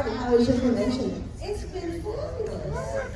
Barbie, how was your convention? It's been fabulous.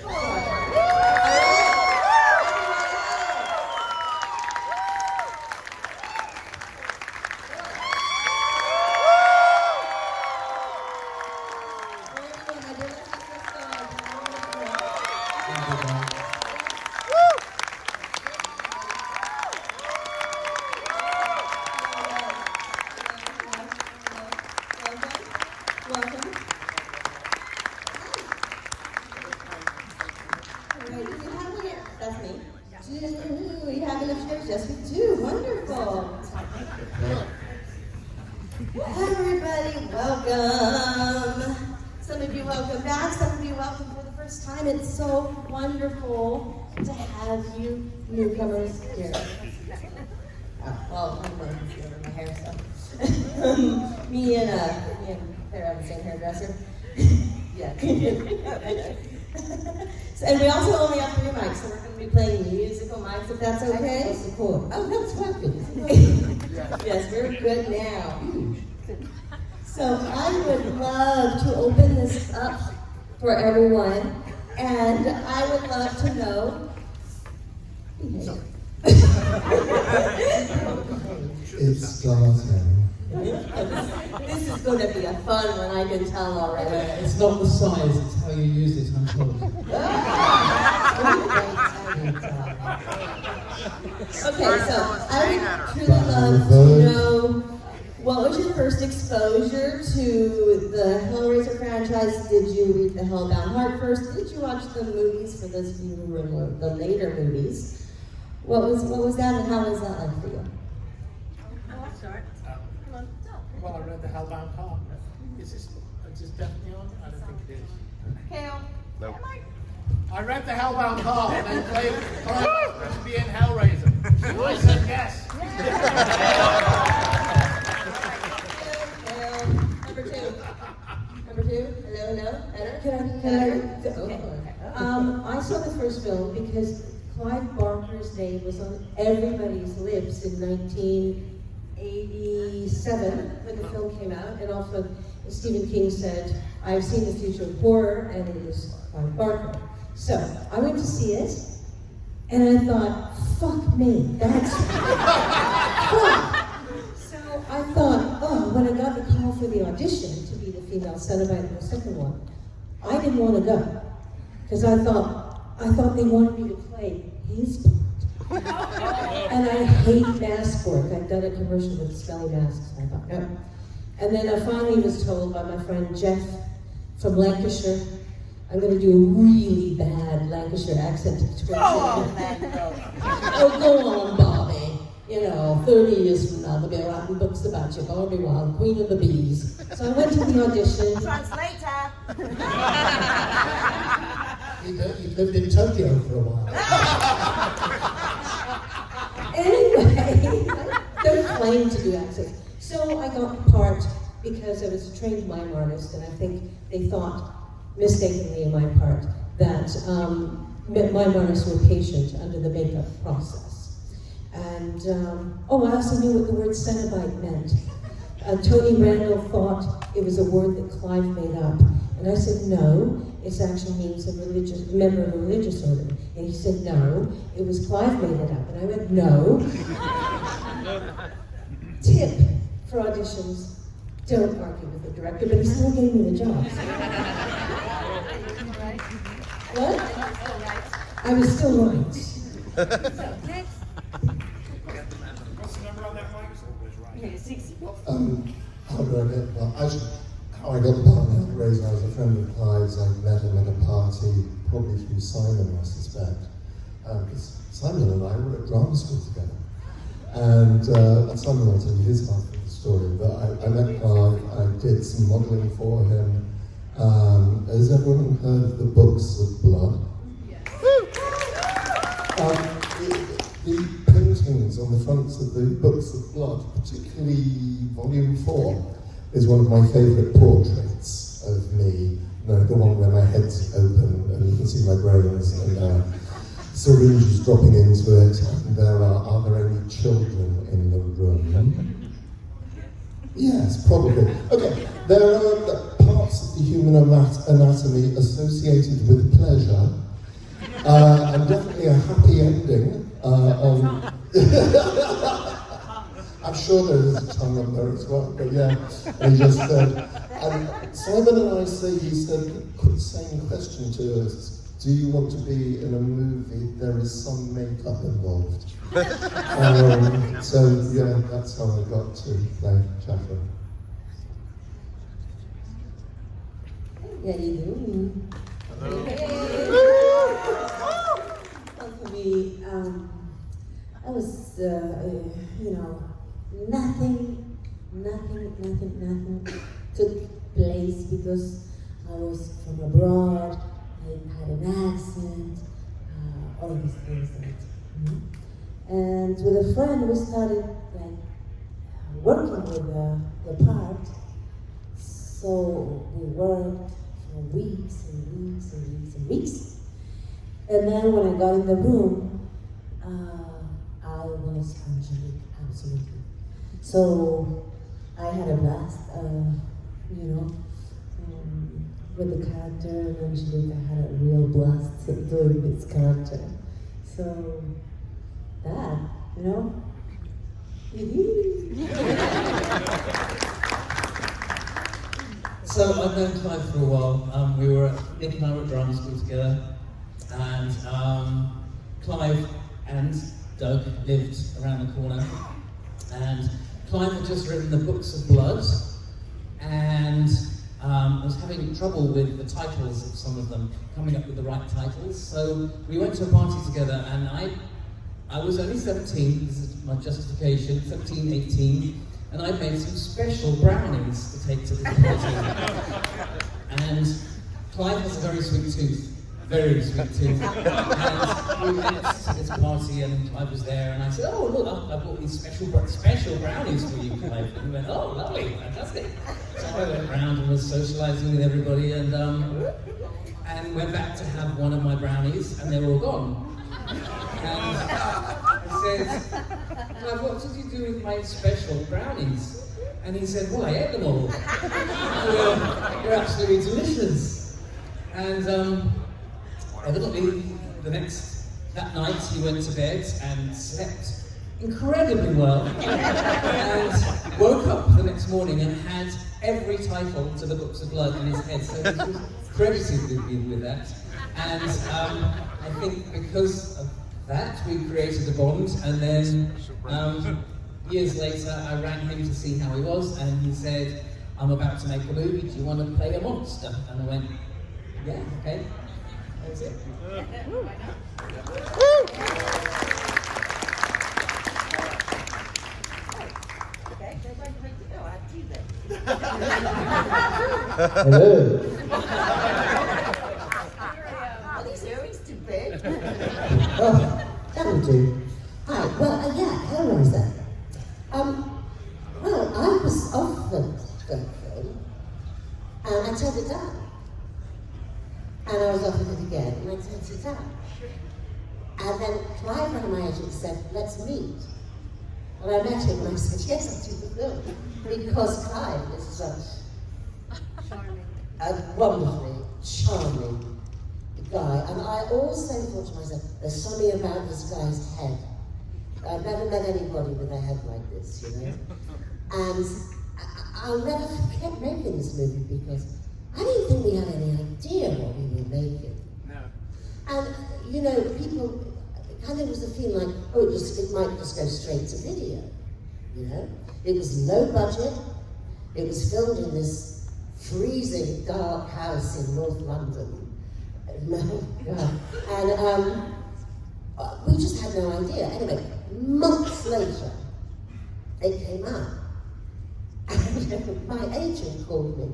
We have enough chairs? Yes, we do. Wonderful. Everybody, welcome. Some of you welcome back. Some of you welcome for the first time. It's so wonderful to have you newcomers here. Well, I'm going to over my hair, so. me and Clare have the same hairdresser. Yeah. And we also only have 3 mics, so we're going to be playing musical mics, if that's okay. Support. Oh, that's perfect. Yes, we're good now. So I would love to open this up for everyone, and I would love to know. It's starting. This is going to be a fun one, I can tell already. It's not the size, it's how you use it, I'm told. Okay, so I would truly love to know, what was your first exposure to the Hellraiser franchise? Did you read The Hellbound Heart first? Did you watch the movies, for those of you who were in the later movies? What was that, and how was that like for you? Well, I read The Hellbound Heart. Is this definitely on? I don't think it is. Kale? Nope. I read The Hellbound Heart and then played to be in Hellraiser. I said yes. Number two. Hello, no? Better? I saw the first film because Clive Barker's name was on everybody's lips in 1987 when the film came out, and also Stephen King said, "I've seen the future of horror," and it was Clive Barker. So I went to see it, and I thought, fuck me, that's fuck. So I thought, oh, when I got the call for the audition to be the female Cenobite in the second one, I didn't want to go, because I thought they wanted me to play his part. And I hate mask work. I've done a commercial with smelly masks, and I thought, no. And then I finally was told by my friend Jeff from Lancashire, I'm going to do a really bad Lancashire accent. Oh, go on, Barbie. 30 years from now, they'll be writing books about you, Barbie Wilde, Queen of the Bees. So I went to the audition. Translator. He lived in Tokyo for a while. Anyway, I don't claim to do accents. So I got the part because I was a trained mime artist, and I think they thought, mistakenly in my part, that mime artists were patient under the makeup process. And, I also knew what the word Cenobite meant. Tony Randall thought it was a word that Clive made up. And I said, no, it actually means a member of a religious order. And he said, no, it was Clive made it up. And I went, no. Tip for auditions, don't argue with the director, but he still gave me the job. What? I was still right. So, next. What's the number on that mic? Okay, 60. How do I get, well, actually, how I got the part in Hellraiser, I was a friend of Clive's. I met him at a party, probably through Simon, I suspect. Because Simon and I were at drama school together. And Simon will tell you his half of the story, but I met Clive, I did some modelling for him. Has everyone heard of the Books of Blood? Yes. The paintings on the fronts of the Books of Blood, particularly Volume 4, is one of my favourite portraits of me. The one where my head's open and you can see my brains and syringes dropping into it. And are there any children in the room? Yes, probably. Okay, there are parts of the human anatomy associated with pleasure, and definitely a happy ending. I'm sure there is a tongue on there as well, but yeah. And he just said, and Simon and I say, he said the same question to us. Do you want to be in a movie? There is some makeup involved. So yeah, that's how I got to play Jaffa. Yeah, you do. Hello. Well, for me, I was, nothing took place because I was from abroad. I had an accent, all of these things. And with a friend, we started working with the part. So we worked for weeks and weeks and weeks and weeks. And then when I got in the room, I was angelic, absolutely. So I had a blast, with the character, and Angelique, I had a real blast doing this character. So that, So I've known Clive for a while. Nick and I were at drama school together, and Clive and Doug lived around the corner, and Clive had just written the Books of Blood, and was having trouble with the titles of some of them, coming up with the right titles. So we went to a party together, and I was only 17, this is my justification, 17, 18, and I made some special brownies to take to this party. And Clive has a very sweet tooth. Very sweet tooth. And we went to this party and Clive was there and I said, oh look, I bought these special brownies for you, Clive. And he went, oh lovely, fantastic. So I went round and was socialising with everybody and went back to have one of my brownies and they were all gone. And I said, Clive, what did you do with my special brownies? And he said, well, I ate them all. They're absolutely delicious. And evidently, that night he went to bed and slept incredibly well. And woke up the next morning and had every title to the Books of Blood in his head. So he was credited with that. And I think because of that, we created a bond. And then years later, I rang him to see how he was, and he said, I'm about to make a movie, do you want to play a monster? And I went, yeah, okay. That's it. Okay, so where do you go? I have two then. Hello. Are these earrings too big? Oh, that'll do. Hi, well, Hellraiser. Well, I was offered the film, and I turned it down. And I was offered it again, and I turned it down. And then Clive and my agent said, let's meet. And I met him, and I said, yes, I'll do the film. Because Clive is such a wonderfully charming guy. And I also thought to myself, there's something about this guy's head. I've never met anybody with a head like this, And I'll never forget making this movie because I didn't think we had any idea what we were making. No. And, people, kind of was the feeling like, oh, it might just go straight to video, It was low budget. It was filmed in this freezing dark house in North London. And we just had no idea. Anyway, months later, it came out. And my agent called me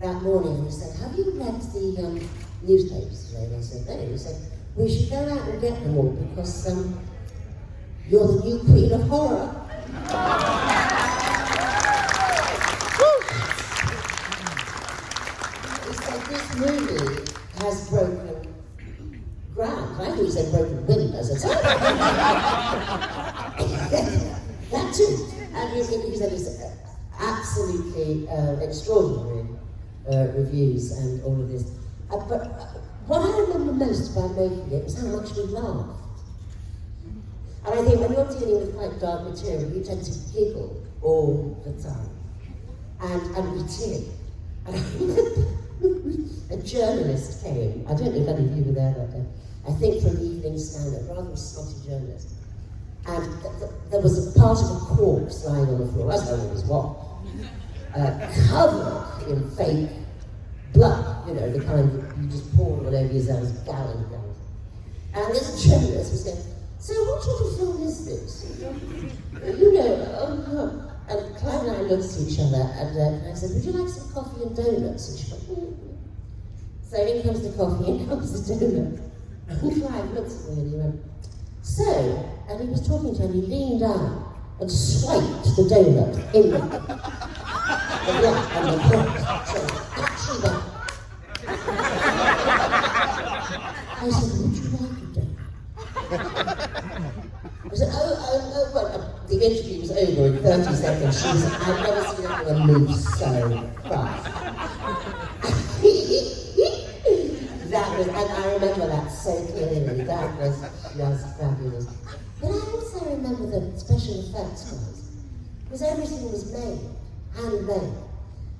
that morning and he said, have you read the newspapers today? And I said, no. He said, we should go out and get them all because you're the new queen of horror. He said, this movie has broken ground. I think he said broken windows. I said, that too. And he said it's absolutely extraordinary reviews and all of this. But what I remember most about making it was how much we laughed. And I think when you're dealing with quite dark material, you tend to giggle all the time. And we did. And a journalist came, I don't know if any of you were there that day, I think from Evening Standard, rather a snotty journalist. And there was a part of a corpse lying on the floor, as there always was, covered in fake blood, you know, the kind that you just pour all over yourselves, gallons. And this journalist was going, so what sort of film is this? You know, and Clare and I looked at each other, and I said, would you like some coffee and donuts? And she went, So in comes the coffee, in comes the donut. And Clive looked at me and he went, so, and he was talking to her, and he leaned down and swiped the donut in the black and the black. So actually that. I said, would you like a donut? I said, oh, well, the interview was over in 30 seconds. She was, I've never seen anyone move so fast. That was, and I remember that so clearly. That was just fabulous. But I also remember the special effects guys, because everything was made, handmade.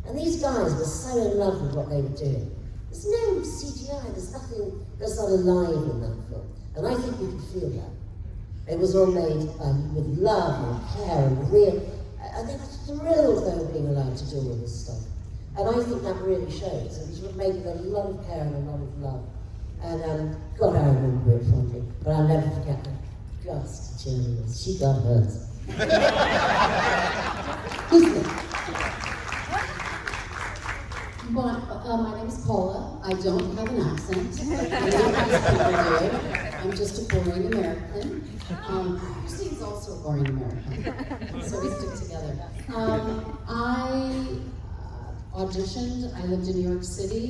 And these guys were so in love with what they were doing. There's no CGI, there's nothing that's not alive in that film. And I think you could feel that. It was all made with love and care and real. And they were thrilled they were being allowed to do all this stuff. And I think that really shows. It was made with a lot of care and a lot of love. And God, I remember it fondly. But I'll never forget that gust journalist. She got hers. Who's next? My name is Paula. I don't have an accent. I'm just a boring American. Christine's also a boring American. So we stick together. I auditioned. I lived in New York City.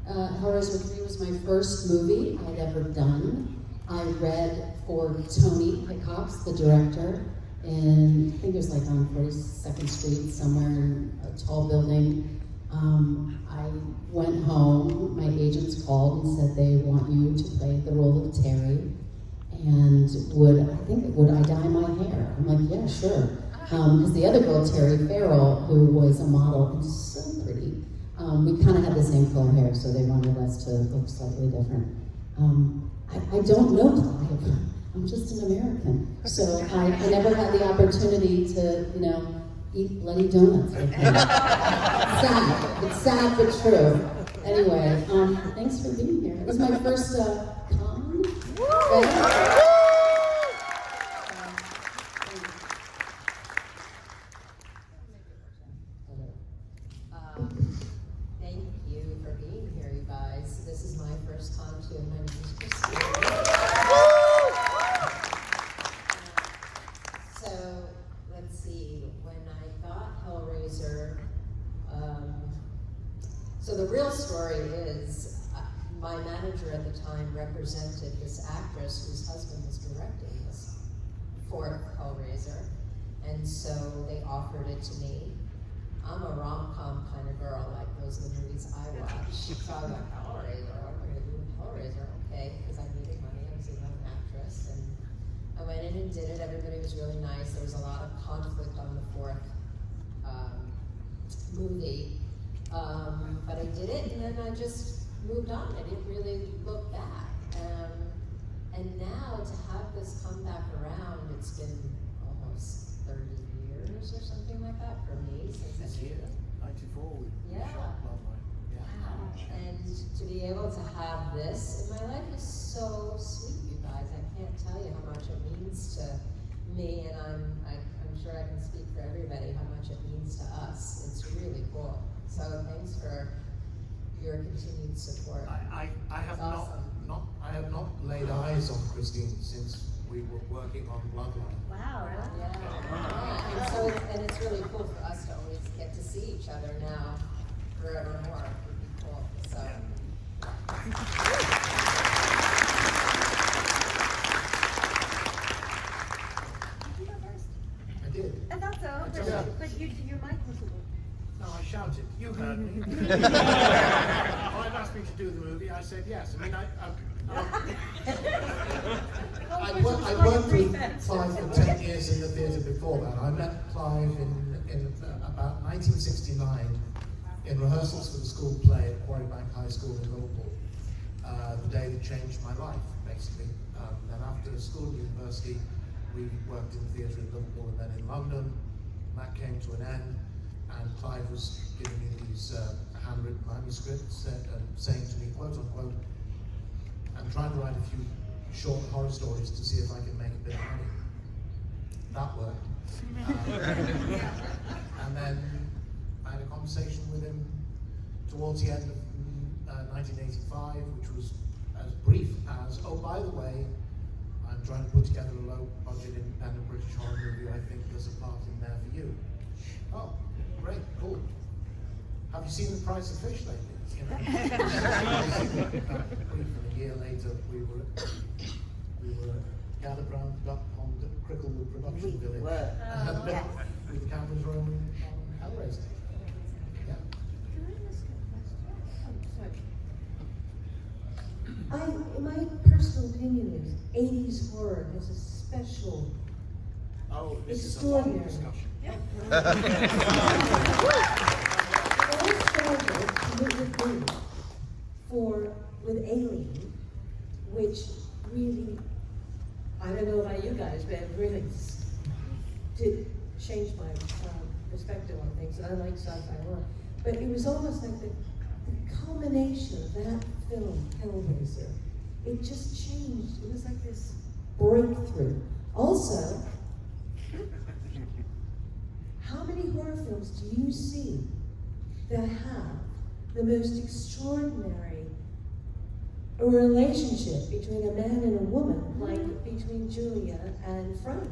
Hellraiser 3 was my first movie I'd ever done. I read for Tony Hickox, the director, and I think it was like on 42nd Street, somewhere in a tall building. I went home, my agents called and said they want you to play the role of Terry, and would I dye my hair? I'm like, yeah, sure. Because the other girl, Terry Farrell, who was a model and so pretty, we kind of had the same color hair, so they wanted us to look slightly different. I don't know Clive. I'm just an American. So I never had the opportunity to, eat bloody donuts with him. Sad. It's sad but true. Anyway, thanks for being here. It was my first con. Thank you for being here, you guys. This is my first con too, and my name is Christine. So, let's see, when I got Hellraiser, so the real story is, my manager at the time represented this actress whose husband was directing this for Hellraiser, and so they offered it to me. I'm a rom-com kind of girl, like those are the movies I watch. So I was like, Hellraiser, what am I gonna do with Hellraiser? Okay, because I needed money, I was a young actress, and I went in and did it. Everybody was really nice. There was a lot of conflict on the fourth movie, but I did it, and then I just moved on. I didn't really look back. And now to have this come back around, it's been almost 30 years or something like that for me since This year, 94, we Yeah. shot Barbie. Yeah. Wow. And to be able to have this in my life is so sweet, you guys. I can't tell you how much it means to me, and I'm sure I can speak for everybody how much it means to us. It's really cool. So thanks for your continued support. I have It's awesome. I have not laid eyes on Christine since we were working on Bloodline. Wow. Yeah. And so it's really cool for us to always get to see each other now forevermore. It would be cool. So. You go first. I did. I thought so, Yeah. but your mic was a little. No, I shouted. You heard me. Clive asked me to do the movie. I said yes. I mean, I worked with Clive for 10 years in the theatre before that. I met Clive in about 1969 in rehearsals for the school play at Quarrybank High School in Liverpool. The day that changed my life, basically. Then after school and university, we worked in theatre in Liverpool and then in London. That came to an end, and Clive was giving me these handwritten manuscripts saying to me, quote unquote, I'm trying to write a few short horror stories to see if I can make a bit of money. That worked. And then I had a conversation with him towards the end of 1985, which was as brief as, oh, by the way, I'm trying to put together a low-budget independent British horror movie. I think there's a part in there for you. Oh, great, cool. Have you seen The Price of Fish lately? You know? Brief, and a year later, we were gathered around the duck pond at Cricklewood Production Village with the cameras rolling on Hellraiser. Yeah. My personal opinion is 80s horror has a special, extraordinary. Is a long discussion. With Alien, which really, I don't know about you guys, but it really did change my perspective on things. I like sci-fi a lot, but it was almost like the culmination of that film, Hellraiser. It just changed. It was like this breakthrough. Also, how many horror films do you see that have the most extraordinary relationship between a man and a woman, like between Julia and Frank?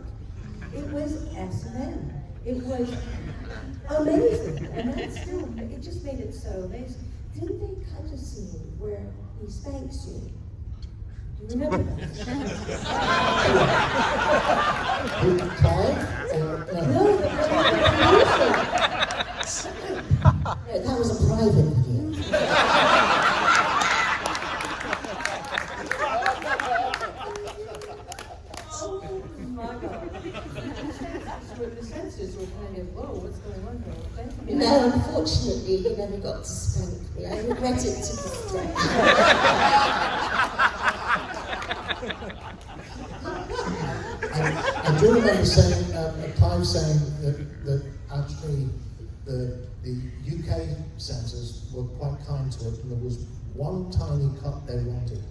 It was S&M. It was amazing, and that still, it just made it so amazing. Didn't they cut a scene where he spanks you? Do you remember that? Clive? No, That was a private video. Oh my God. The senses were kind of, whoa, what's going on here? No, unfortunately, he never got to spank me. I regret it to this day. I do remember saying, Clive saying that actually the UK censors were quite kind to it, and there was one tiny cut they wanted,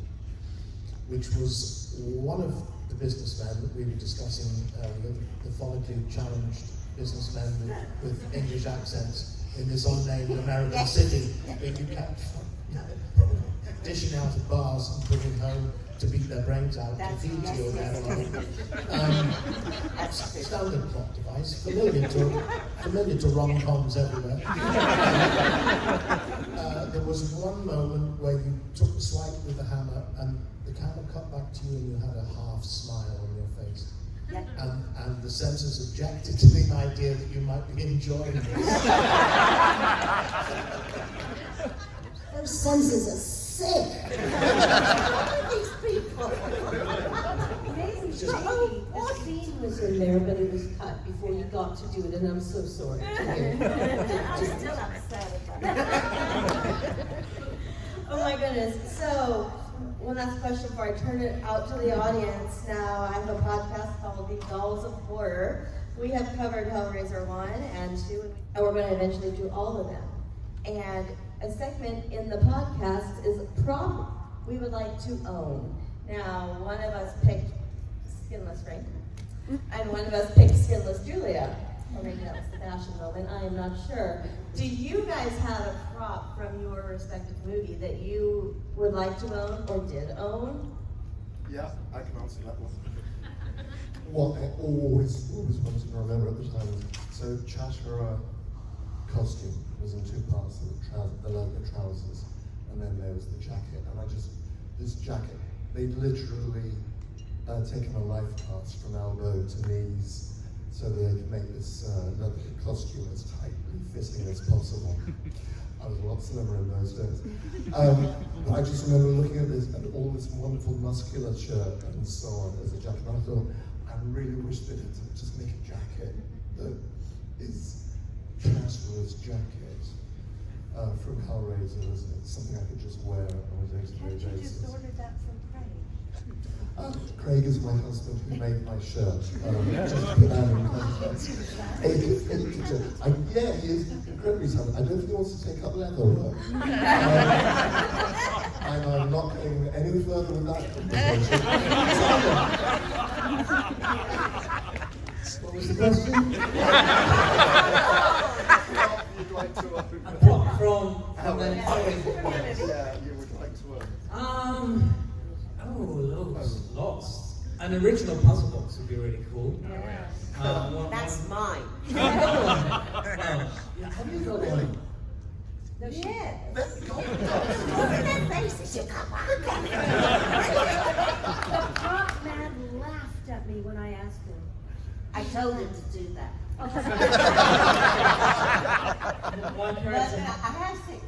which was one of the businessmen that we were discussing, the follically challenged businessmen with English accents in this unnamed American city that you kept dishing out of bars and bringing home to beat their brains out to feed to your airline. Standard plot device, familiar to rom-coms everywhere. There was one moment where you took the swipe with the hammer and the camera cut back to you and you had a half smile on your face. And the censors objected to the idea that you might be enjoying this. Those censors are sick. These people. Maybe the scene was in there, but it was cut before you got to do it, and I'm so sorry. I'm still upset about it. Oh my goodness. So, one last question before I turn it out to the audience. Now, I have a podcast called The Dolls of Horror. We have covered Hellraiser 1 and 2, and we're going to eventually do all of them. And a segment in the podcast is a prop we would like to own. Now, one of us picked Skinless Frank, and one of us picked Skinless Julia. Or maybe that was the fashion moment, I am not sure. Do you guys have a prop from your respective movie that you would like to own or did own? Yeah, I can answer that one. What I always wanted to remember at the time was, so Chatterer costume was in two parts, the logo trousers, and then there was the jacket, and this jacket, they'd literally taken a life cast from elbow to knees so they can make this leather costume as tightly fitting as possible. I was a lot slimmer in those days. But I just remember looking at this and all this wonderful musculature and so on as a jacket. And I thought, I really wish they did just make a jacket that is Casper's jacket from Hellraiser, isn't it? Something I could just wear on a day-to-day basis. Can't you just order that from Craig? Craig is my husband who made my shirt. Just to put that in context. Yeah, he is incredibly talented. I don't think he wants to take up leather work. And I'm not going any further with that conversation. What was the question? Apart from then Yeah, you would like to work. lots. An original puzzle box would be really cool. That's mine. Have you got one? No shit. Let's go. Look at their faces, you come on. The prop man laughed at me when I asked him. I told him to do that. One But person. I have seen.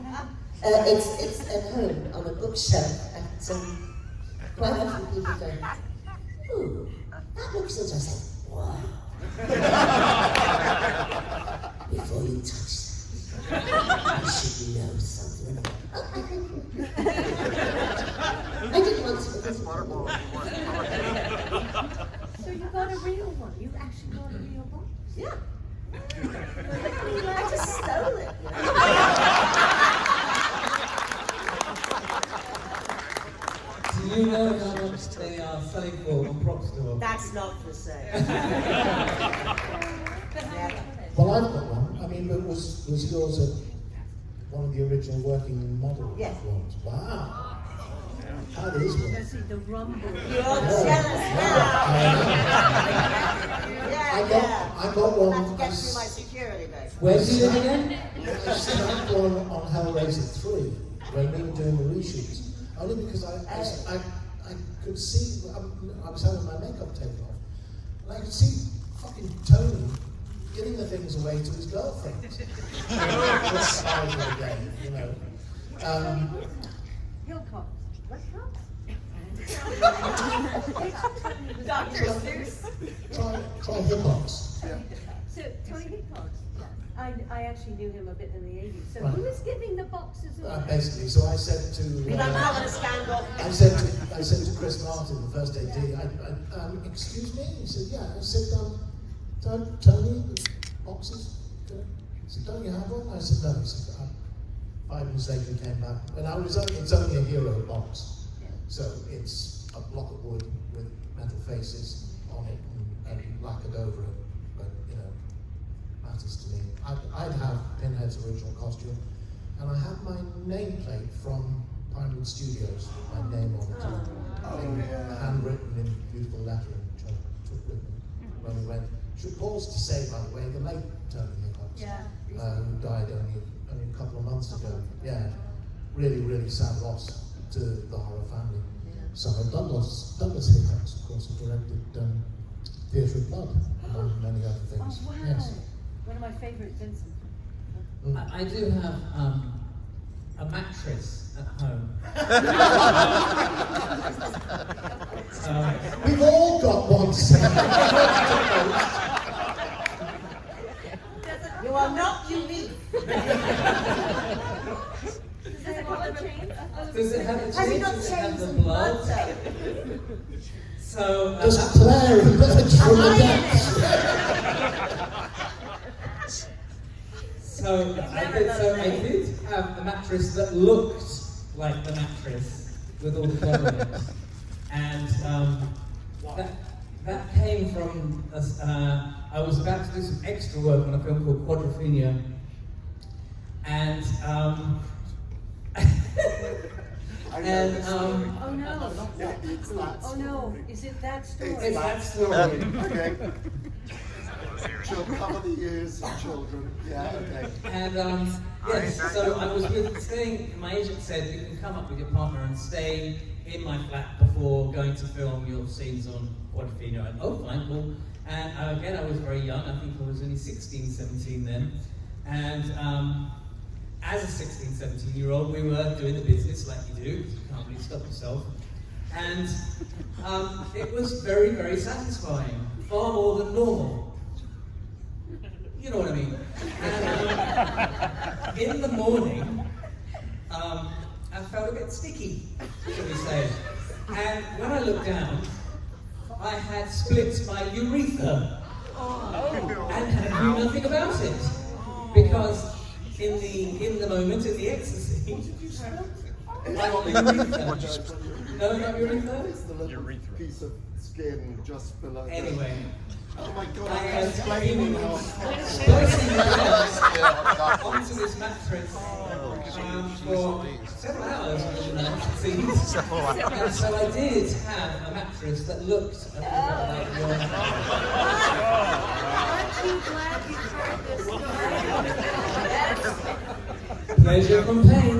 It's at home on a bookshelf, and quite often people go, ooh, that looks interesting. Wow. Before you touch that, you should know something. I did once with this one. So you got a real one? You actually got a real box? Yeah. I just stole it. Do you know how much they are selling for on prop store? That's not for sale. Well, I've got one. I mean, but was yours one of the original working model Yes. ones? Wow. That is one. See the rumble. You're jealous now. I got one. Have to get through my security base. Where do you live again? I got one on Hellraiser 3 when we were doing the reshoots. Only because I could see, I was having my makeup taken off, and I could see fucking Tony giving the things away to his girlfriend. This side of the game, you know. Hillcock. What cock? Dr. Seuss. Try Higgins. So Tony Hickok. I actually knew him a bit in the 80s. So Right. who was giving the boxes away? Basically, so I said to a scandal. I said to Chris Martin, the first AD, excuse me? He said, yeah. I said, Tony, the boxes? He said, don't you have one? I said, no. He said, 5 minutes later he came back. And it's only a hero box. So it's a block of wood with metal faces on it and lacquered over it. But, you know, matters to me. I'd have Pinhead's original costume. And I have my nameplate from Pinewood Studios, with my name on it. Handwritten in beautiful lettering, which I took with me when we went. Should pause to say, by the way, the late Tony Higgins, who died only a couple of months ago. Yeah, really, really sad loss to the horror family. So Douglas Higgins, of course, who directed Theatre of Blood, among many other things. Oh, wow. Yes. One of my favorite Vincent. I do have a mattress at home. We've all got one set. You are not unique. Does it have a Has he chain? not Does it have changed the some blood? blood? So Does Clare emerge from the depths? So I did have a mattress that looked like the mattress with all the colour in it, and that came from I was about to do some extra work on a film called Quadrophenia, and Oh no. Oh no. Is it that story? it's that story. Okay. Cover the ears of children. Yeah, okay. And yes, so I was staying, my agent said you can come up with your partner and stay in my flat before going to film your scenes on Portofino. And oh, fine, cool. And again, I was very young, I think I was only 16, 17 then. And as a 16, 17-year-old, we were doing the business like you do, because you can't really stop yourself. And it was very, very satisfying, far more than normal. You know what I mean? And in the morning, I felt a bit sticky, shall we say. And when I looked down, I had split my urethra. And knew nothing about it. Because in the moment, in the ecstasy, my urethra. No, not urethra? It's the little piece of skin just below. Anyway. Oh my God, I I am can't explain now. splitting my hands onto this mattress for several hours, it seems. And so I did have a mattress that looked a bit like yours. Aren't you glad you tried this story? Pleasure from pain.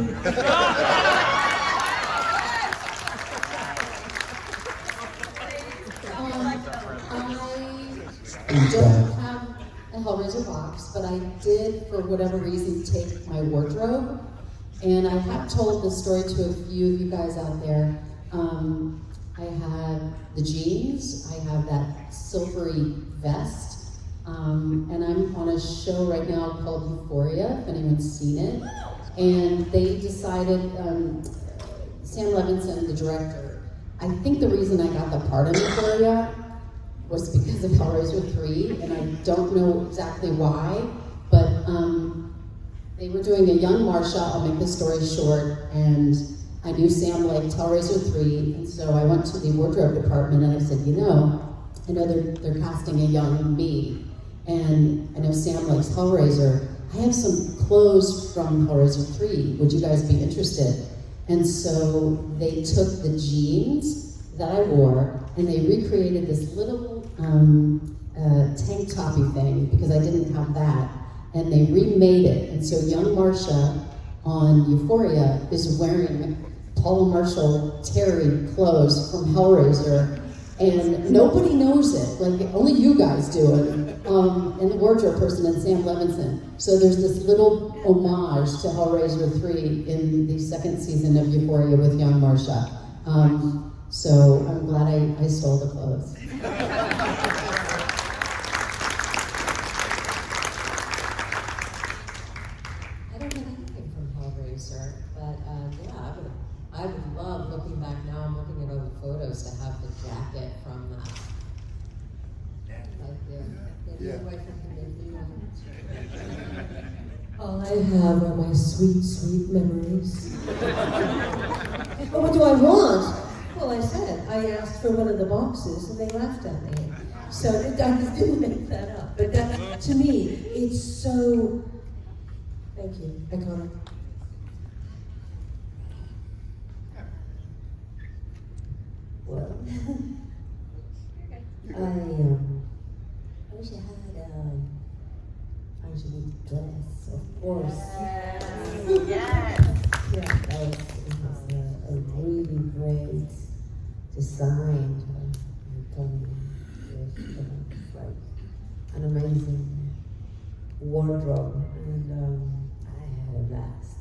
I don't have a Hellraiser box, but I did, for whatever reason, take my wardrobe. And I have told this story to a few of you guys out there. I had the jeans, I have that silvery vest, and I'm on a show right now called Euphoria, if anyone's seen it. And they decided, Sam Levinson, the director, I think the reason I got the part in Euphoria was because of Hellraiser 3, and I don't know exactly why, but they were doing a young Marsha, I'll make the story short, and I knew Sam liked Hellraiser 3, and so I went to the wardrobe department and I said, I know they're casting a young me, and I know Sam likes Hellraiser. I have some clothes from Hellraiser 3, would you guys be interested? And so they took the jeans that I wore, and they recreated this little tank toppy thing, because I didn't have that, and they remade it. And so young Marsha on Euphoria is wearing Paula Marshall Terry clothes from Hellraiser, and nobody knows it, like only you guys do it, and the wardrobe person and Sam Levinson. So there's this little homage to Hellraiser 3 in the second season of Euphoria with young Marsha. So I'm glad I stole the clothes. I don't have anything from Hellraiser, but I would love, looking back now, I'm looking at all the photos, to have the jacket from All I have are my sweet, sweet memories. But what do I want? Well, I said, I asked for one of the boxes and they laughed at me. So I didn't make that up. But that, to me, it's so, thank you, iconic. Well, I wish I had Angelique's dress, of course. Yes. Yeah, it was a really great design. Like an amazing wardrobe, and I had a blast.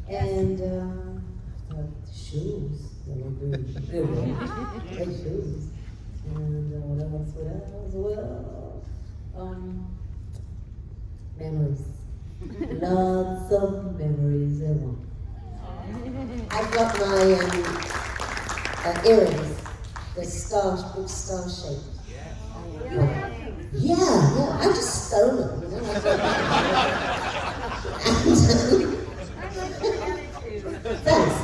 And the shoes, they were good. They were great shoes. And what else? Well, memories. Lots of memories. I've got my earrings, the big star shape. Yeah, I just stole them, Thanks.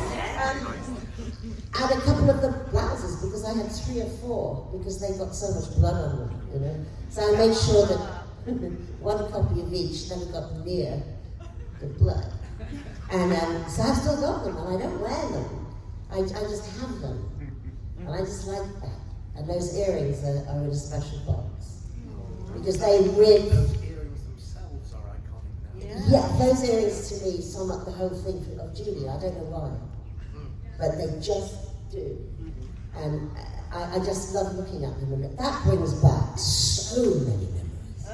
I had a couple of the blouses because I had 3 or 4 because they got so much blood on them, So I made sure that one copy of each never got near the blood. And so I've still got them, and I don't wear them. I just have them. And I just like that. And those earrings are in a special box. because they really, Those earrings themselves are iconic now. yeah, those earrings to me sum up the whole thing of Julia. I don't know why, but they just do. And I just love looking at them, and that brings back so many memories.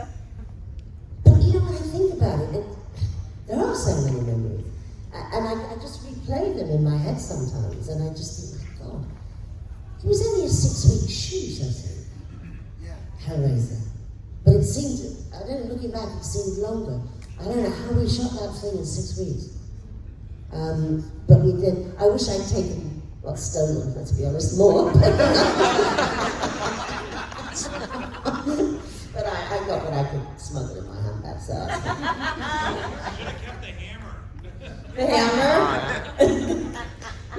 But you know, when I think about it, there are so many memories. And I just replay them in my head sometimes, and I just think, oh, God, it was only a 6-week shoot, I think, Hellraiser. But it seemed, I don't know, looking back, it seemed longer. I don't know how we shot that thing in 6 weeks. But we did. I wish I'd taken, well, stolen, let's be honest, more. But I got what I could smuggle in my handbag, so. The hammer.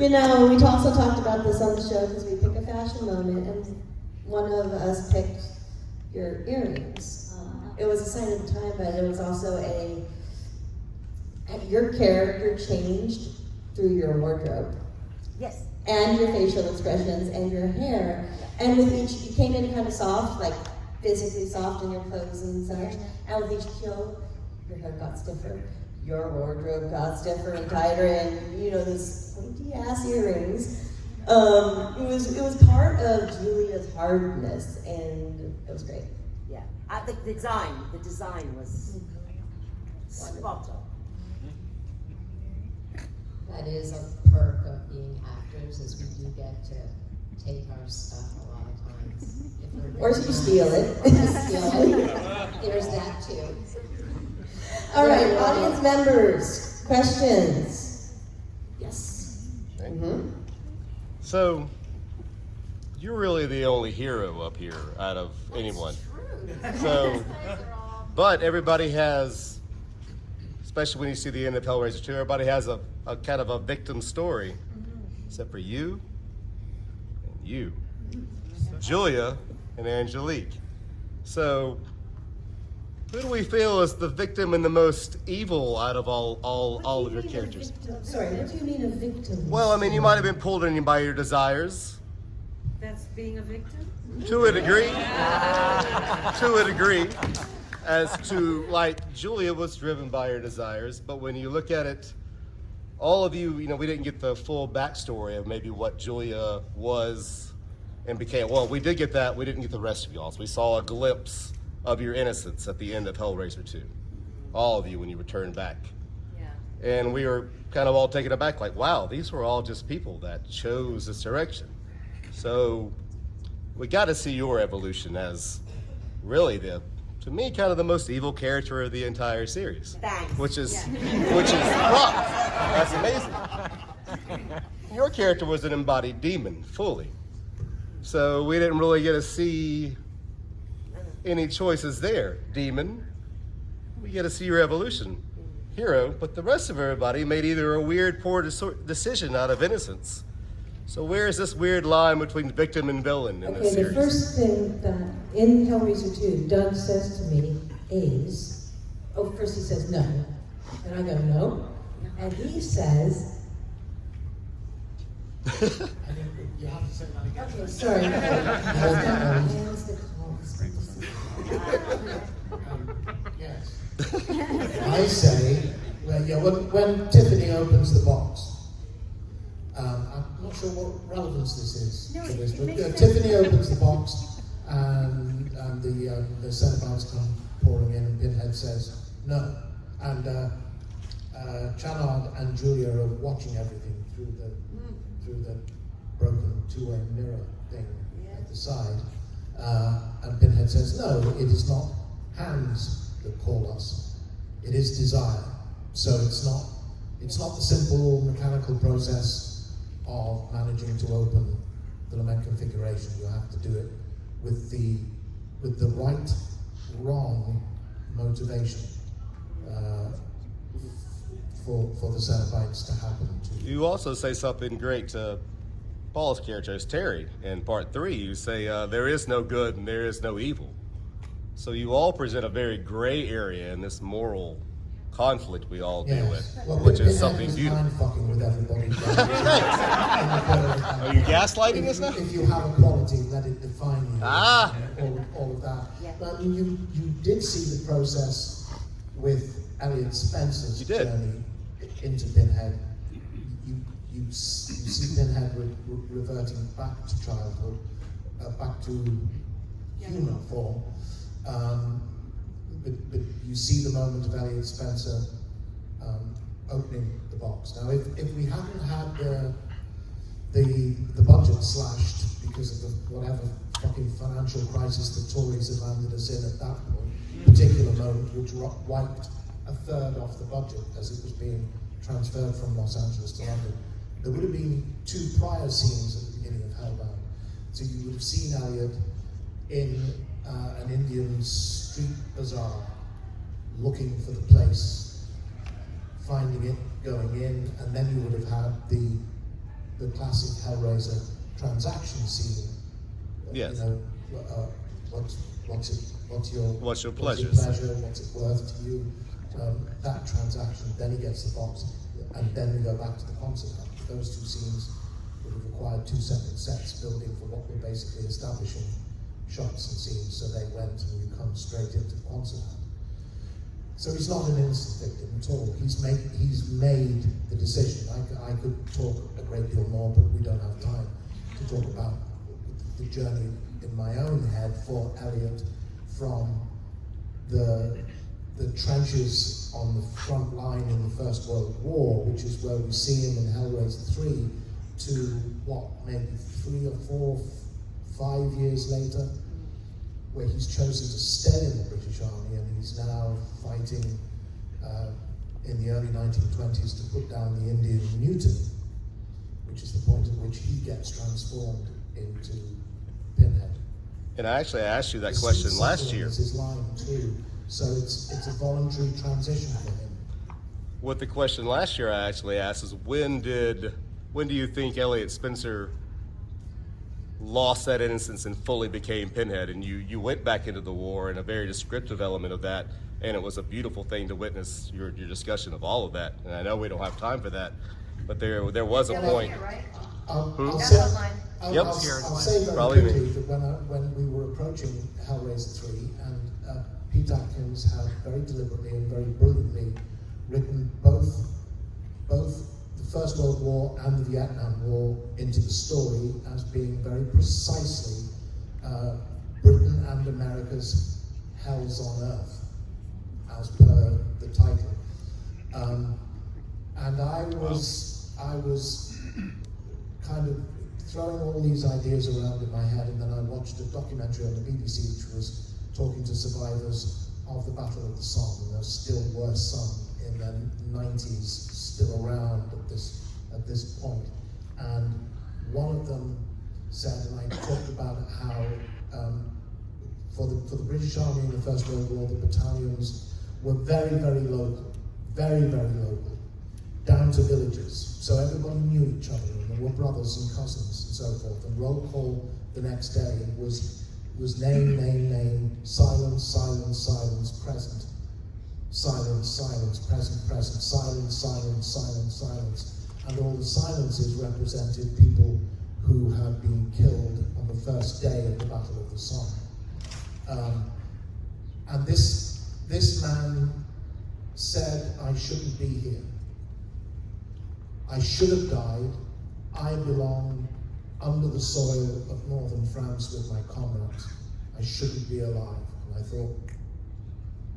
You know, we also talked about this on the show because we pick a fashion moment, and one of us picked your earrings. It was a sign of the time, but it was also your character changed through your wardrobe. Yes. And your facial expressions and your hair. And with each, you came in kind of soft, like physically soft in your clothes and such. And with each kill, your hair got stiffer. Your wardrobe got stiffer and tighter, and you know, this pointy ass earrings. It was part of Julia's hardness, and it was great. Yeah. The design was spot on. That is a perk of being actors, is we do get to take our stuff a lot of times. If we're Or you steal it. Or you steal it. There's that too. All right, audience members, questions? Yes. So, you're really the only hero up here out of anyone. So, but everybody has, especially when you see the end of Hellraiser 2, everybody has a kind of a victim story, except for you and you, Julia and Angelique. So, who do we feel is the victim and the most evil out of all of your characters? Sorry, what do you mean a victim? Well, I mean, you might have been pulled in by your desires. That's being a victim? To a degree. To a degree. As to, like, Julia was driven by her desires, but when you look at it, all of you, you know, we didn't get the full backstory of maybe what Julia was and became. Well, we did get that. We didn't get the rest of y'all. So we saw a glimpse of your innocence at the end of Hellraiser 2. All of you when you returned back. Yeah. And we were kind of all taken aback, like, wow, these were all just people that chose this direction. So we got to see your evolution as really to me, kind of the most evil character of the entire series. Thanks. Which is rough. That's amazing. Your character was an embodied demon, fully. So we didn't really get to see any choices there. Demon, we get to see your evolution. Hero, but the rest of everybody made either a weird, poor decision out of innocence. So where is this weird line between victim and villain in this Okay, series? the first thing that in Hellraiser 2, Doug says to me is, first he says no, and I go no, and he says, You have to say that again. okay, sorry, hands the Yes. I say, when Tiffany opens the box, I'm not sure what relevance this is to this, but Tiffany opens the box and the Cenobites come pouring in, and Pinhead says no, and Channard and Julia are watching everything through the broken two-way mirror thing at the side, and Pinhead says no, it is not hands that call us, it is desire. So it's not the simple mechanical process of managing to open the lament configuration. You have to do it with the right, wrong motivation for the Cenobites to happen to. You also say something great to Paul's character as Terry in part 3. You say there is no good and there is no evil. So you all present a very gray area in this moral conflict we all deal with, Well, which Pinhead is something was beautiful. mind fucking with everybody. Are you gaslighting us now? If you have a quality, let it define you. Ah. All of that. But I mean, you did see the process with Elliot Spencer's You did. journey into Pinhead. You see Pinhead reverting back to childhood, back to human form. But you see the moment of Elliot Spencer opening the box. Now, if we hadn't had the budget slashed because of the whatever fucking financial crisis the Tories had landed us in at that particular moment, which wiped a third off the budget as it was being transferred from Los Angeles to London, there would have been 2 prior scenes at the beginning of Hellbound. So you would have seen Elliot in an Indian street bazaar, looking for the place, finding it, going in, and then you would have had the classic Hellraiser transaction scene. Yes. You know, what's your pleasure? What's it worth to you? That transaction. Then he gets the box, and then we go back to the concert hall. Those 2 scenes would have required 2 separate sets building for what were basically establishing shots and scenes. So they went, and you come straight into the concert hall. So he's not an innocent victim at all. He's made the decision. I could talk a great deal more, but we don't have time to talk about the journey in my own head for Elliot from the trenches on the front line in the First World War, which is where we see him in Hellraiser 3, to what, maybe 3 or 4, 5 years later, where he's chosen to stay in the British Army, and he's now fighting in the early 1920s to put down the Indian mutiny, which is the point at which he gets transformed into Pinhead. And I actually asked you that question last year. Is his line too. So it's a voluntary transition for him. What the question last year I actually asked is when do you think Elliot Spencer lost that innocence and fully became Pinhead? And you went back into the war, and a very descriptive element of that, and it was a beautiful thing to witness your discussion of all of that. And I know we don't have time for that, but there was a point. I'll say very Probably quickly me. that when we were approaching Hellraiser 3, and Pete Atkins had very deliberately and very brilliantly written both the First World War and the Vietnam War into the story as being very precisely Britain and America's hells on earth, as per the title. And I was kind of throwing all these ideas around in my head, and then I watched a documentary on the BBC which was talking to survivors of the Battle of the Somme, and there's still were some in the 90s still around at this point. And one of them said, and I talked about how for the British Army in the First World War, the battalions were very, very local, very, very local, down to villages. So everybody knew each other, and there were brothers and cousins and so forth. And roll call the next day was name, name, name, silence, silence, silence, present, silence, silence, present, present, silence, silence, silence, silence. And all the silences represented people who had been killed on the first day of the Battle of the Somme. And this man said, I shouldn't be here. I should have died. I belong under the soil of northern France with my comrades. I shouldn't be alive. And I thought,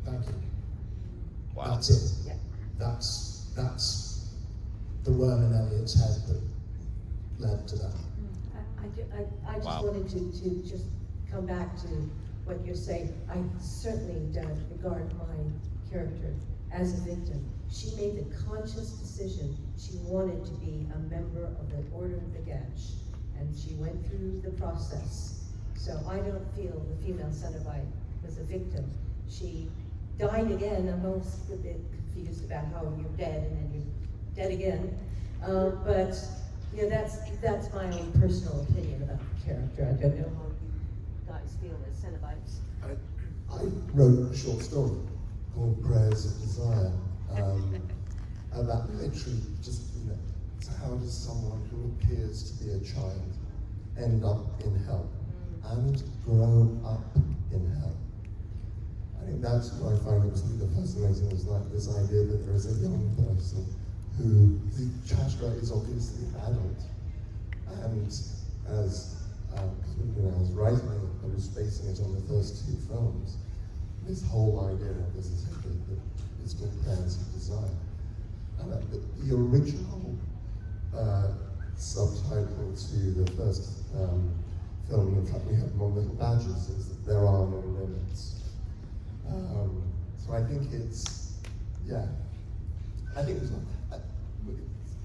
thank you. Wow. That's it. Yeah. That's the worm in Elliot's head that led to that. I just Wow. wanted to just come back to what you're saying. I certainly don't regard my character as a victim. She made the conscious decision. She wanted to be a member of the Order of the Gash, and she went through the process. So I don't feel the female Cenobite was a victim. She died again. I'm almost a bit confused about how you're dead and then you're dead again. But yeah, that's my own personal opinion about the character. I don't know how you guys feel as Cenobites. I wrote a short story called Prayers of Desire, And that literally just, so how does someone who appears to be a child end up in hell and grow up in hell? I think that's what I find absolutely fascinating, is like this idea that there is a young person who, the Chashra is obviously adult, and as I was writing it, I was basing it on the first two films, this whole idea of this is that it's called Plans of Desire. And the original subtitle to the first film, in fact we have more little badges, is that there are no limits. So I think it's, I think it's,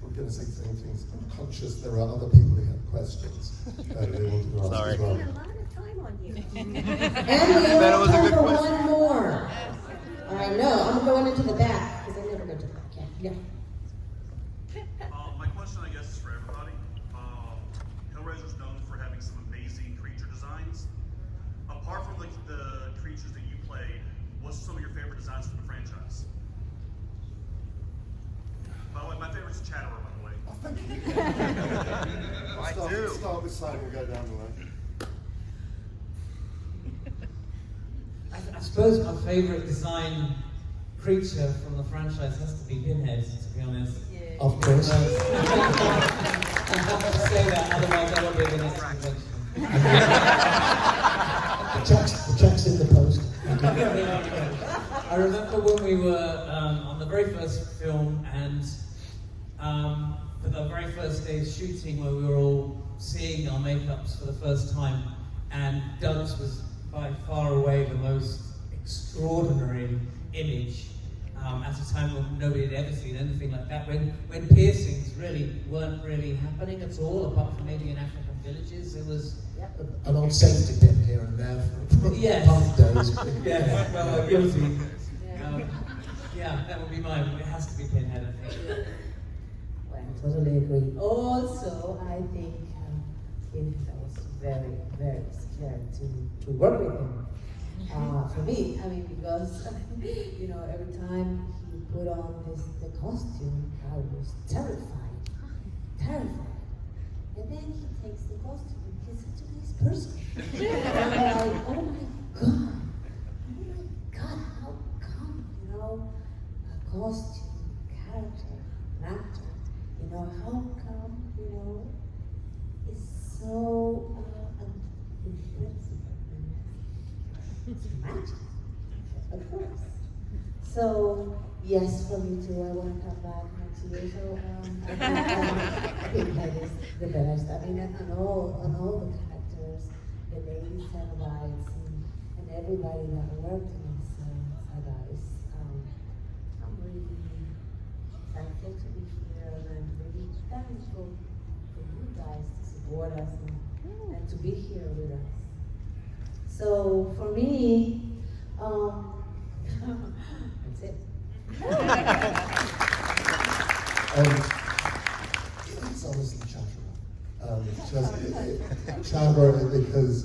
we're going to say the same things. I'm conscious there are other people who have questions that they want to ask Sorry. as well. A lot of time on you. And we have time for one more. I know, I'm going into the back, because I never go to the back. Yeah. My question, I guess, is for everybody. Hellraiser is known for having some amazing creature designs. Apart from the creatures that you played, what's some of your favorite designs from the franchise? By the way, my favorite's Chatterer, by the way. Start with Simon, we'll go down the line. I suppose my favourite design creature from the franchise has to be Pinhead, to be honest. Of course. I have to say that, otherwise I won't be at the next convention. The check's in the post. I remember when we were on the very first film, and for the very first day of shooting, where we were all seeing our makeups for the first time, and Doug's was by far away the most extraordinary image at a time when nobody had ever seen anything like that, when piercings really weren't really happening at all, apart from maybe in African villages. It was An old safety pin here and there for Yes. punk days. yeah, well, guilty. Yeah, that would be mine. It has to be Pinhead, I think. Well, I totally agree. Also, I think I was very, very scared to work with him. For me, I mean, because every time he put on the costume, I was terrified. And then he takes the costume, and he's such a nice person. And I'm like, oh my God, how come, a costume, character, an actor, how come, it's so impressive. It's magic, of course. So, yes, for me too, I want to come back next year. So, I think that is the best. I mean, and all the characters, the ladies and the wives, and everybody that worked in this saga is, I'm really thankful to be here, and I'm really thankful for you guys to support us and to be here with us. So for me, that's it. It's honestly Chandra, because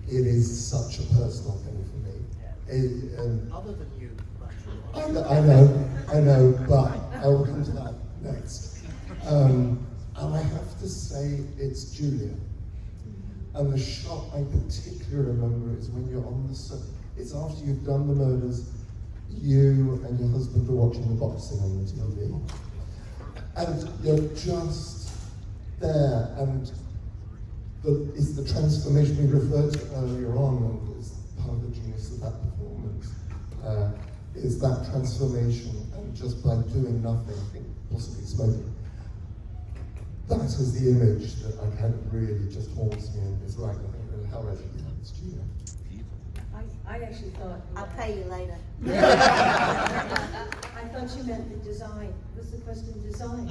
it is such a personal thing for me. Other than you, I know, but I will come to that next. And I have to say, it's Julia. And the shot I particularly remember is when you're on the set. It's after you've done the murders, you and your husband are watching the boxing on the TV. And you're just there, and it's the transformation we referred to earlier on, and it's part of the genius of that performance, is that transformation, and just by doing nothing, possibly smoking. That is the image that I kind of really just haunts me and is right. I think that Hellraiser becomes Gina. I actually thought. I'll pay you later. I thought you meant the design. Was the question design?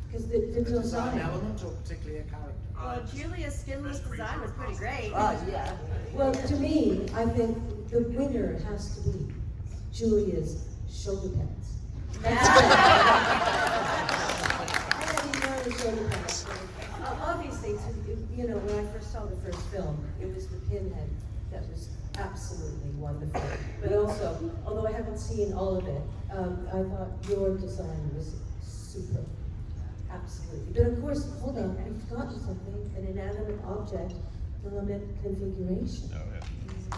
Because the Design design. element, or particularly a character? Well, Julia's skinless design was pretty great. Oh, yeah. Well, to me, I think the winner has to be Julia's shoulder pads. Obviously, when I first saw the first film, it was the Pinhead that was absolutely wonderful. But also, although I haven't seen all of it, I thought your design was super. Absolutely. But of course, hold on, we've forgotten something, an inanimate object, element configuration. Oh, yeah.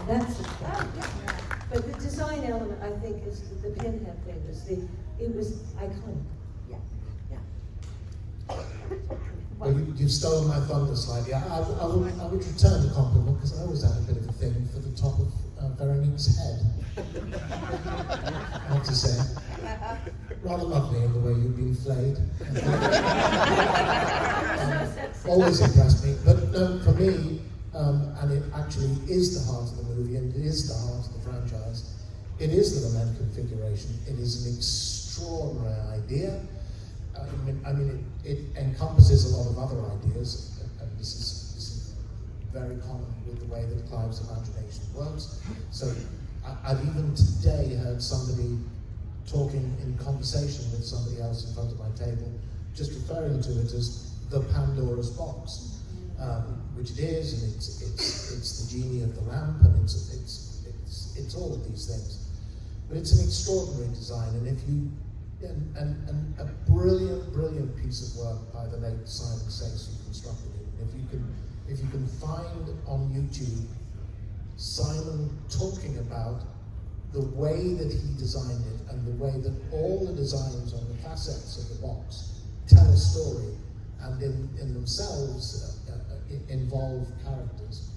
That's but the design element, I think, is the pinhead thing. It was iconic. Well, you've stolen my thunder slightly. I would return the compliment because I always had a bit of a thing for the top of Veronique's head. I have to say. Rather lovely in the way you've been flayed. Always impressed me. But no, for me, and it actually is the heart of the movie and it is the heart of the franchise, it is the lament configuration. It is an extraordinary idea. I mean, it encompasses a lot of other ideas, and this is very common with the way that Clive's imagination works. So I've even today heard somebody talking in conversation with somebody else in front of my table, just referring to it as the Pandora's box, which it is, and it's the genie of the lamp, and it's all of these things. But it's an extraordinary design, and if you and a brilliant piece of work by the late Simon Sace who constructed it. If you can find on YouTube Simon talking about the way that he designed it and the way that all the designs on the facets of the box tell a story and in themselves involve characters.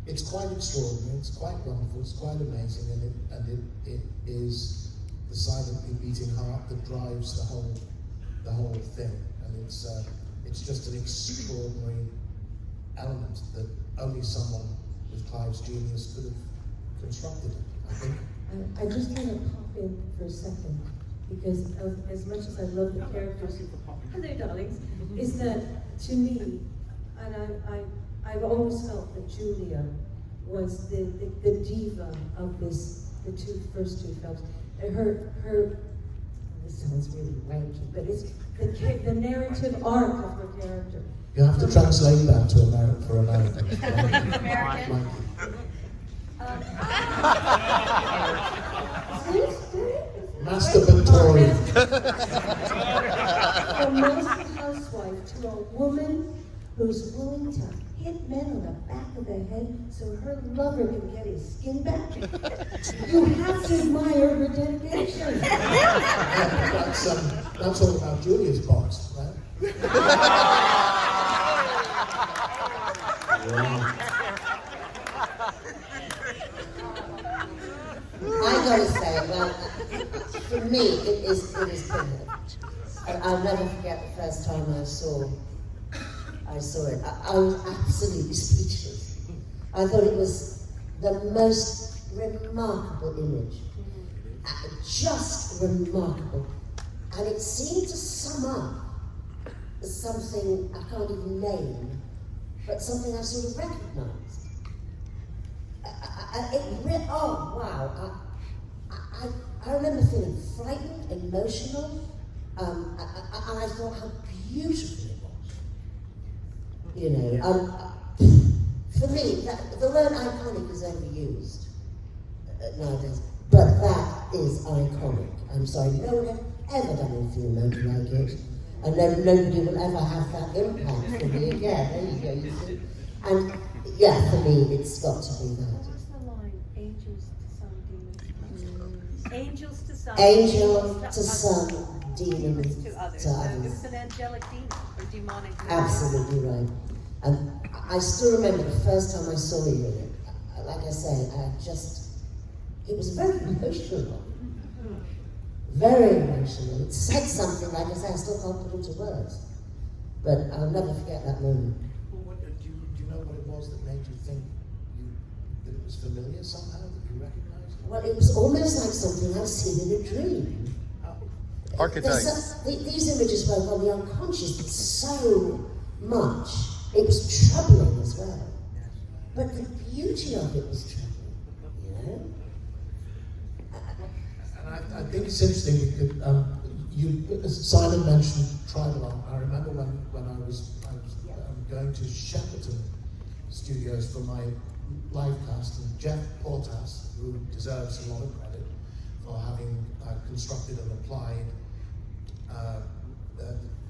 It's quite extraordinary, it's quite wonderful, it's quite amazing, and it is the silently beating heart that drives the whole thing, and it's just an extraordinary element that only someone with Clive's genius could have constructed it, I think. I just want to pop in for a second, because as much as I love the characters, hello darlings, is that to me, and I've always felt that Julia was the diva of the first two films. Her this sounds really wanky, but it's the narrative arc of her character. You have to translate that to American for Americans. American. Masturbatory. From most housewife to a woman who's willing to hit men on the back of the head so her lover can get his skin back. You have to admire her dedication. That's all about Julia's box, right? I gotta say, well, for me, it is Pinhead. I'll never forget the first time I saw it. I was absolutely speechless. I thought it was the most remarkable image. Just remarkable. And it seemed to sum up something I can't even name, but something I sort of recognized. Oh, wow. I remember feeling frightened, emotional, and I thought how beautiful it was. You know, for me, the word iconic is overused nowadays, but that is iconic. I'm sorry, no one has ever done a film like it, and nobody will ever have that impact for me again. There you go, you see. And yeah, for me, it's got to be that. What's the line? Angels to some, demons to others. Angels to some. Angel to some, demons to others. to So others. it was an angelic demon or demonic demon. Absolutely right. And I still remember the first time I saw you in it. Like I say, it was very emotional. Very emotional. It said something, like I say, I still can't put into words. But I'll never forget that moment. Well, do you know what it was that made you think that it was familiar somehow, that you recognized it? Well, it was almost like something I've seen in a dream. Archetypes. These images work on the unconscious so much. It was troubling as well. But the beauty of it was troubling, you know? And I think it's interesting because Simon mentioned tribal art. I remember when I was going to Shepperton Studios for my live cast, and Jeff Portas, who deserves a lot of credit for having constructed and applied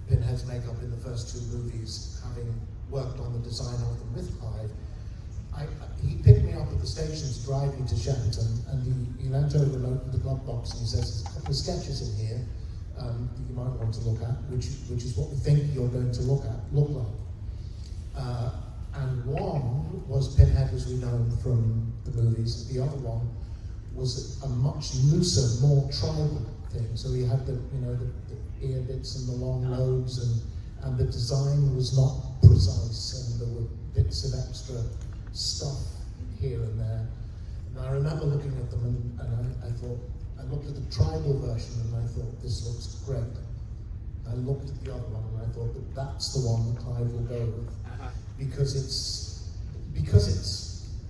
Pinhead's makeup in the first two movies, having worked on the design of them with Clive. He picked me up at the station to drive me to Shepperton, and he leant over and opened the glove box and he says, "There's a couple of sketches in here that you might want to look at, which is what we think you're going to look like." And one was Pinhead as we know him from the movies. The other one was a much looser, more tribal thing. So he had the ear bits and the long lobes, and the design was not precise, and there were bits of extra stuff here and there. And I remember looking at them, and I looked at the tribal version, and I thought, this looks great. I looked at the other one, and I thought that that's the one that Clive will go with, because it's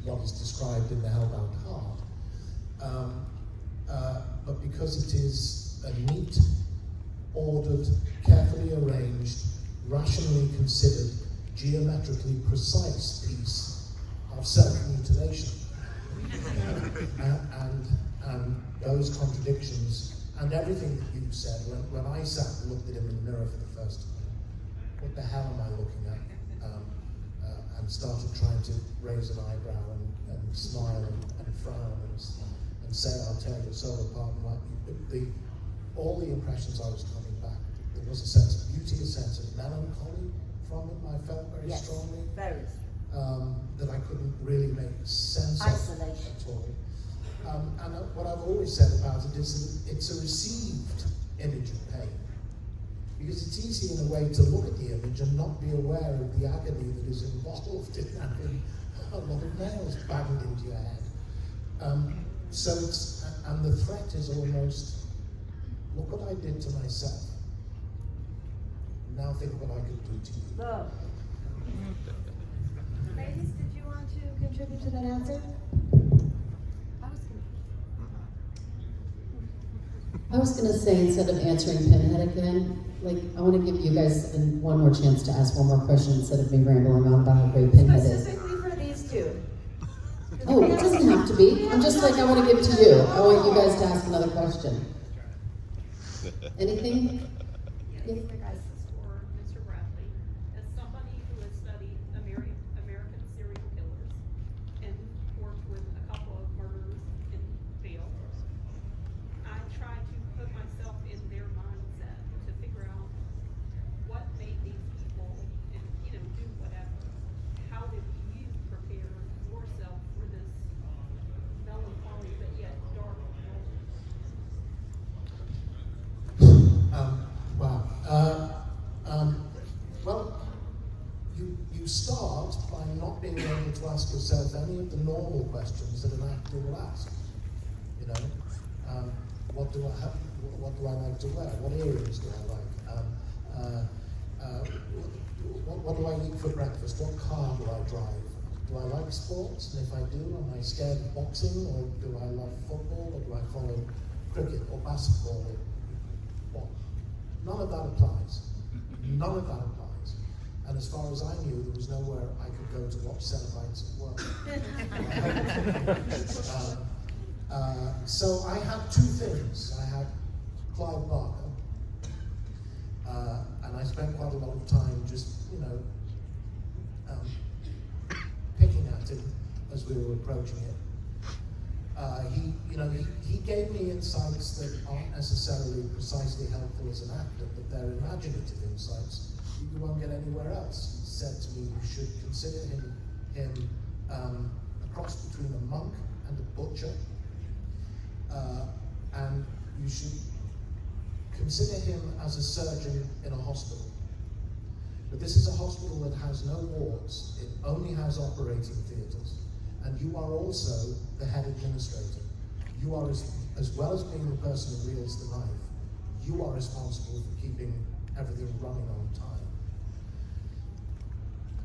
what is described in the Hellbound Heart, but because it is a neat, ordered, carefully arranged, rationally considered, geometrically precise piece of self-mutilation. and those contradictions, and everything that you've said, when I sat and looked at him in the mirror for the first time, what the hell am I looking at? And started trying to raise an eyebrow and smile and frown and say, "I'll tear your soul apart." And all the impressions I was coming back, there was a sense of beauty, a sense of melancholy from him. I felt very strongly. Very. That I couldn't really make sense Isolation. of at all. And what I've always said about it is that it's a received image of pain. Because it's easy in a way to look at the image and not be aware of the agony that is involved in having a lot of nails banged into your head. And the threat is almost, look what I did to myself. Now think what I could do to you. Love. Ladies, did you want to contribute to that answer? I was going to say, instead of answering Pinhead again, I want to give you guys one more chance to ask one more question instead of me rambling on about how great Pinhead is. Specifically for these two. Oh, it doesn't have to be. I'm just I want to give to you. I want you guys to ask another question. Anything? Yes, for Mr. Bradley. As somebody who has studied American serial killers and worked with a couple of murderers in field, I try to put myself in their mindset to figure out what made these people do whatever. How did you prepare yourself for this melancholy but yet dark world? Well, you start by not being able to ask yourself any of the normal questions that an actor will ask. What do I have? What do I like to wear? What earrings do I like? What do I eat for breakfast? What car do I drive? Do I like sports? And if I do, am I scared of boxing, or do I love football, or do I follow cricket or basketball? Well, none of that applies. None of that applies. And as far as I knew, there was nowhere I could go to watch Cenobites at work. So I had two things. I had Clive Barker, and I spent quite a lot of time just, picking at him as we were approaching it. He gave me insights that aren't necessarily precisely helpful as an actor, but they're imaginative insights you won't get anywhere else. He said to me, you should consider him a cross between a monk and a butcher, and you should consider him as a surgeon in a hospital. But this is a hospital that has no wards, it only has operating theatres, and you are also the head administrator. You are, as well as being the person who wields the knife, you are responsible for keeping everything running on time.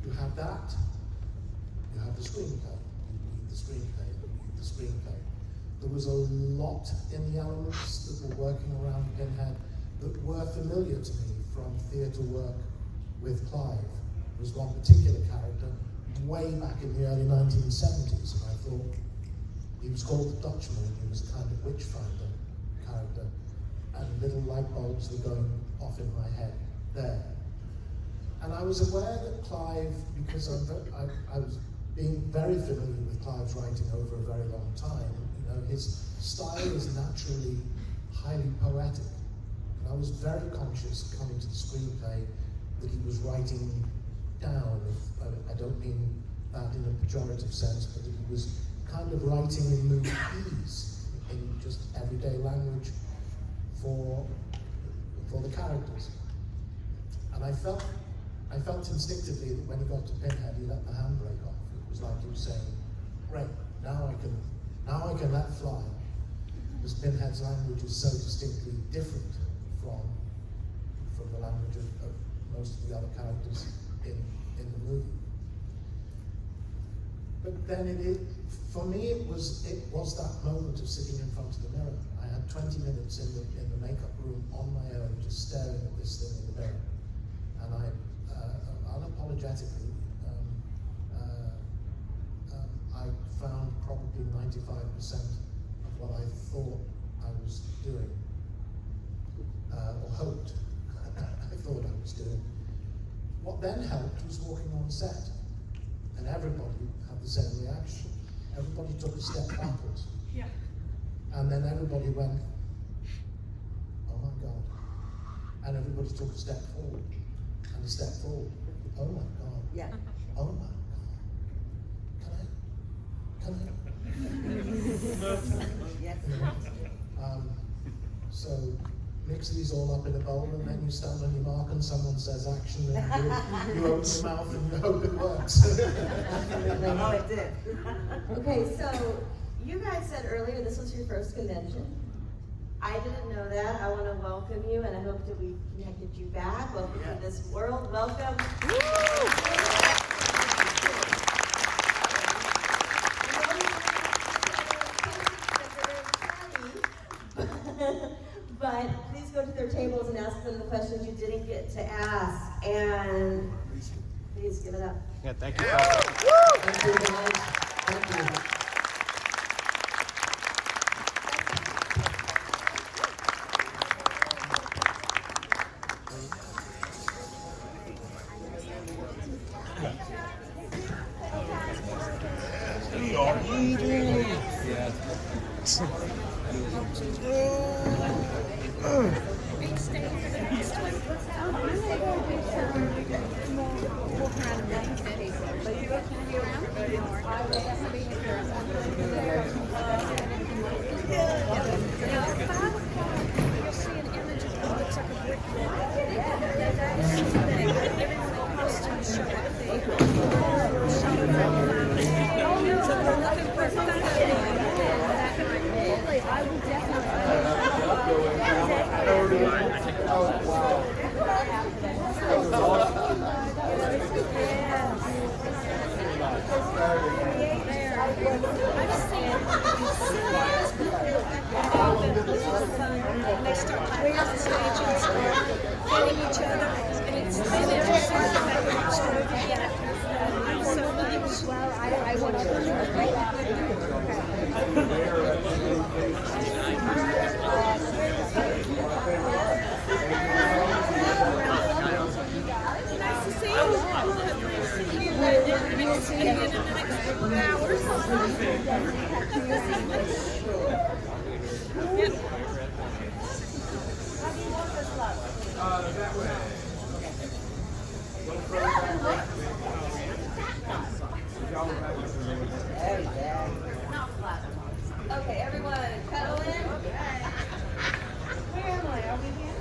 You have that, you have the screenplay. You need the screenplay, you need the screenplay. There was a lot in the elements that were working around Pinhead that were familiar to me from theatre work with Clive. There was one particular character, way back in the early 1970s, and I thought he was called the Dutchman, and he was a kind of witchfinder character, and little light bulbs were going off in my head there. And I was aware that Clive, because I was being very familiar with Clive's writing over a very long time, you know, his style is naturally highly poetic. And I was very conscious coming to the screenplay that he was writing down, I don't mean that in a pejorative sense, but that he was kind of writing in movies, in just everyday language for the characters. And I felt instinctively that when he got to Pinhead, he let the handbrake off. It was like he was saying, "Great, now I can let fly." Because Pinhead's language is so distinctly different from the language of most of the other characters in the movie. But then for me, it was that moment of sitting in front of the mirror. I had 20 minutes in the makeup room on my own, just staring at this thing in the mirror. And I unapologetically, I found probably 95% of what I thought I was doing, or hoped I thought I was doing. What then helped was walking on set, and everybody had the same reaction. Everybody took a step backwards. Yeah. And then everybody went, "Oh my God." And everybody took a step forward, and a step forward. "Oh my God." Yeah. "Oh my God. Can I? Yes. So mix these all up in a bowl, and then you stand on your mark and someone says action, and you open your mouth and you hope it works. Oh, it did. Okay, so you guys said earlier this was your first convention. I didn't know that. I want to welcome you, and I hope that we connected you back. Welcome to this world. Welcome. But please go to their tables and ask them the questions you didn't get to ask. And please give it up. Yeah, thank you. Thank you, guys. Thank you. Okay, everyone, cuddle in. Where am I? Are we here?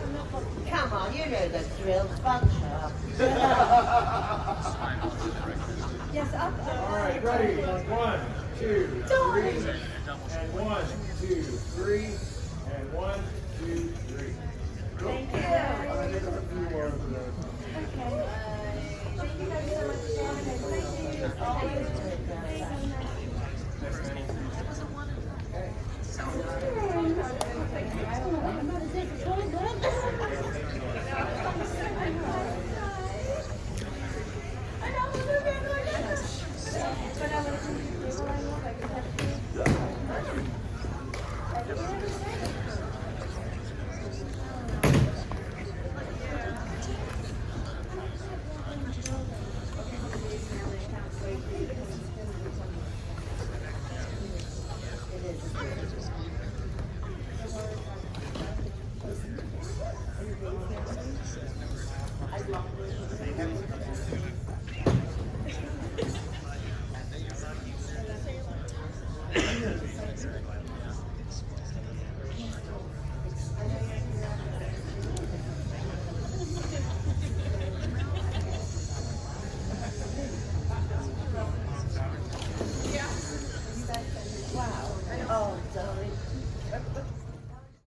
Come on, you know the drill. Bunch up. Yes, up. All right, ready? 1, 2, 3. And 1, 2, 3. And 1, 2, 3. Thank you. I think a few more of those. Okay. Thank you guys so much for having us.